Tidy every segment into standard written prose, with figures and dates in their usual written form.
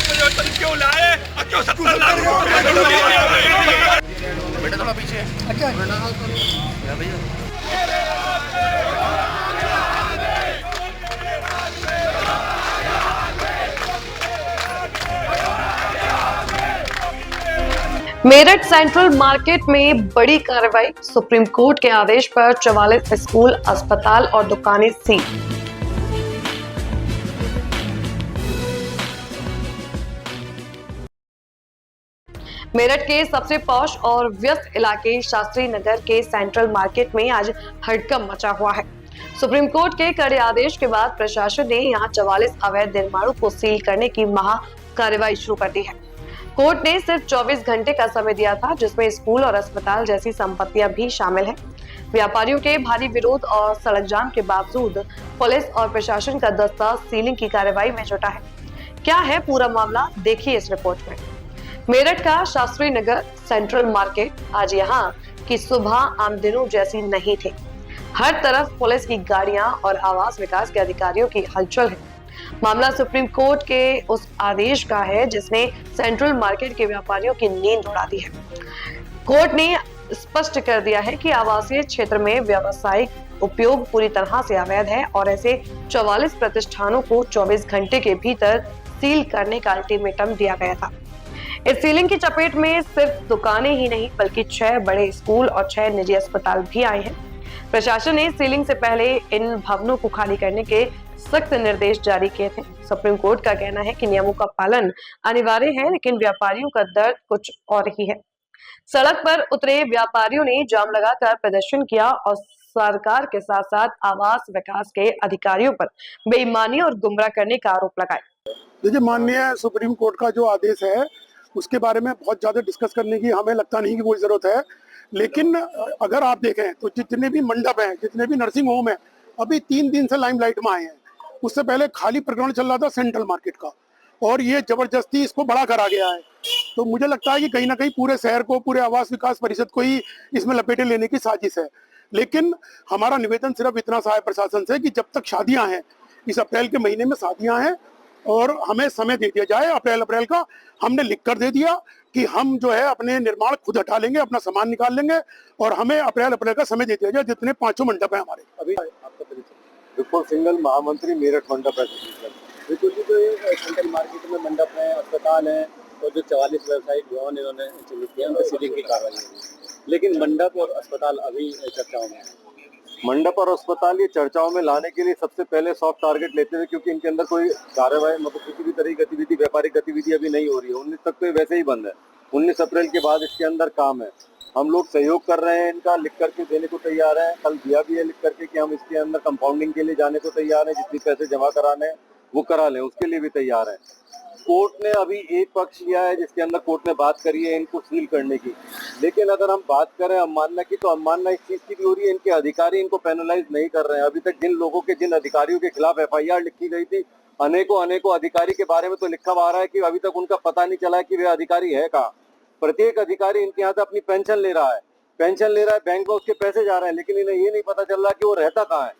परिवर्तन क्यों लाए और क्यों 70 लाख बेटा थोड़ा पीछे। अच्छा मेरठ सेंट्रल मार्केट में बड़ी कार्रवाई, सुप्रीम कोर्ट के आदेश पर 44 स्कूल, अस्पताल और दुकानें सील। मेरठ के सबसे पॉश और व्यस्त इलाके शास्त्री नगर के सेंट्रल मार्केट में आज हड़कंप मचा हुआ है। सुप्रीम कोर्ट के कड़े आदेश के बाद प्रशासन ने यहां 44 अवैध निर्माणों को सील करने की महा कार्रवाई शुरू कर दी है। कोर्ट ने सिर्फ 24 घंटे का समय दिया था, जिसमें स्कूल और अस्पताल जैसी संपत्तियां भी शामिल हैं। व्यापारियों के भारी विरोध और सड़क जाम के बावजूद पुलिस और प्रशासन का दस्ता सीलिंग की कार्रवाई में जुटा है। क्या है पूरा मामला, देखिए इस रिपोर्ट में। मेरठ का शास्त्री नगर सेंट्रल मार्केट आज यहाँ की सुबह आम दिनों जैसी नहीं थी। हर तरफ पुलिस की गाड़ियां और आवास विकास के अधिकारियों की हलचल है। मामला सुप्रीम कोर्ट के उस आदेश का है जिसने सेंट्रल मार्केट के व्यापारियों की नींद उड़ा दी है। कोर्ट ने स्पष्ट कर दिया है कि आवासीय क्षेत्र में व्यावसायिक उपयोग पूरी तरह से अवैध है और ऐसे 44 प्रतिष्ठानों को 24 घंटे के भीतर सील करने का अल्टीमेटम दिया गया था। इस सीलिंग की चपेट में सिर्फ दुकानें ही नहीं बल्कि 6 बड़े स्कूल और 6 निजी अस्पताल भी आए हैं। प्रशासन ने सीलिंग से पहले इन भवनों को खाली करने के सख्त निर्देश जारी किए थे। सुप्रीम कोर्ट का कहना है कि नियमों का पालन अनिवार्य है, लेकिन व्यापारियों का दर्द कुछ और ही है। सड़क पर उतरे व्यापारियों ने जाम लगाकर प्रदर्शन किया और सरकार के साथ साथ आवास विकास के अधिकारियों पर बेईमानी और गुमराह करने का आरोप लगाया। देखिए, माननीय सुप्रीम कोर्ट का जो आदेश है उसके बारे में बहुत ज्यादा डिस्कस करने की हमें लगता नहीं कि कोई जरूरत है। लेकिन अगर आप देखें तो जितने भी मंडप हैं, जितने भी नर्सिंग होम है, अभी 3 दिन से लाइमलाइट में आए हैं। उससे पहले खाली प्रकरण चल रहा था सेंट्रल मार्केट का, और ये जबरदस्ती इसको बड़ा करा गया है। तो मुझे लगता है कि कहीं ना कहीं पूरे शहर को, पूरे आवास विकास परिषद को ही इसमें लपेटे लेने की साजिश है। लेकिन हमारा निवेदन सिर्फ इतना सा है प्रशासन से कि जब तक शादियां हैं, इस अप्रैल के महीने में शादियां हैं और हमें समय दे दिया जाए। अप्रैल का हमने लिख कर दे दिया कि हम जो है अपने निर्माण खुद हटा लेंगे, अपना सामान निकाल लेंगे, और हमें अप्रैल का समय दे दिया जाए। जितने 5 मंडप है हमारे। अभी आपका परिचय? बिल्कुल, सिंगल महामंत्री मेरठ मंडप एसोसिएशन। बिल्कुल जी, तो सेंट्रल मार्केट में मंडप है, अस्पताल है, और जो 44 व्यवसायिक भवन इन्होंने चिन्हित किया उनकी सीलिंग की कार्रवाई है। लेकिन मंडप और अस्पताल अभी चर्चाओं में है। मंडप और अस्पताल ये चर्चाओं में लाने के लिए सबसे पहले सॉफ्ट टारगेट लेते थे, क्योंकि इनके अंदर कोई कार्रवाई मतलब किसी भी तरह की गतिविधि, व्यापारिक गतिविधि अभी नहीं हो रही है। 19 तक तो वैसे ही बंद है। 19 अप्रैल के बाद इसके अंदर काम है। हम लोग सहयोग कर रहे हैं, इनका लिख करके देने को तैयार है। कल दिया भी है लिख करके कि हम इसके अंदर कंपाउंडिंग के लिए जाने को तैयार है। जितनी पैसे जमा कराने हैं वो करा लें, उसके लिए भी तैयार है। कोर्ट ने अभी एक पक्ष लिया है जिसके अंदर कोर्ट ने बात करी है इनको सील करने की। लेकिन अगर हम बात करें अवमानना की, तो अवमानना इस चीज की भी हो रही है, इनके अधिकारी इनको पेनलाइज नहीं कर रहे हैं। अभी तक जिन अधिकारियों के खिलाफ FIR लिखी गई थी, अनेकों अधिकारी के बारे में तो लिखा आ रहा है कि अभी तक उनका पता नहीं चला है कि वे अधिकारी है कहाँ। प्रत्येक अधिकारी इनके यहाँ से अपनी पेंशन ले रहा है, बैंक में उसके पैसे जा रहे हैं, लेकिन इन्हें ये नहीं पता चल रहा कि वो रहता कहाँ है।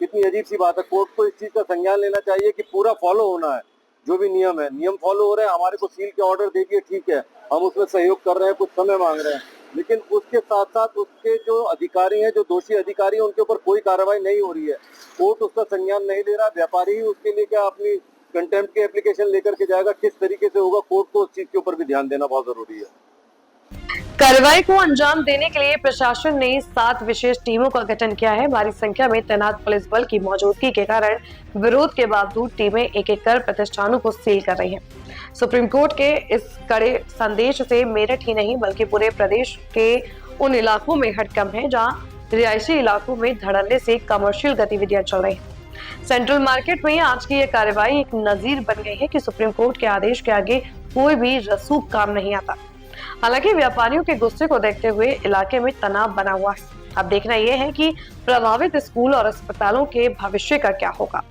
कितनी अजीब सी बात है। कोर्ट को इस चीज का संज्ञान लेना चाहिए कि पूरा फॉलो होना है, जो भी नियम है, नियम फॉलो हो रहे हैं। हमारे को सील के ऑर्डर दे दिए, ठीक है, हम उसमें सहयोग कर रहे हैं, कुछ समय मांग रहे हैं, लेकिन उसके साथ साथ उसके जो अधिकारी हैं, जो दोषी अधिकारी हैं, उनके ऊपर कोई कार्रवाई नहीं हो रही है। कोर्ट उसका संज्ञान नहीं ले रहा। व्यापारी ही उसके लिए क्या अपनी कंटेम्प्ट की एप्लीकेशन लेकर के जाएगा, किस तरीके से होगा, कोर्ट को उस चीज के ऊपर भी ध्यान देना बहुत जरूरी है। कार्रवाई को अंजाम देने के लिए प्रशासन ने 7 विशेष टीमों का गठन किया है। भारी संख्या में तैनात पुलिस बल की मौजूदगी के कारण विरोध के बावजूद टीमें एक एक कर प्रतिष्ठानों को सील कर रही हैं। सुप्रीम कोर्ट के इस कड़े संदेश से मेरठ ही नहीं बल्कि पूरे प्रदेश के उन इलाकों में हड़कंप है जहां रिहायशी इलाकों में धड़ल्ले से कमर्शियल गतिविधियां चल रही हैं। सेंट्रल मार्केट में आज की ये कार्रवाई एक नजीर बन गई है कि सुप्रीम कोर्ट के आदेश के आगे कोई भी रसूख काम नहीं आता। हालांकि व्यापारियों के गुस्से को देखते हुए इलाके में तनाव बना हुआ है। अब देखना यह है कि प्रभावित स्कूल और अस्पतालों के भविष्य का क्या होगा।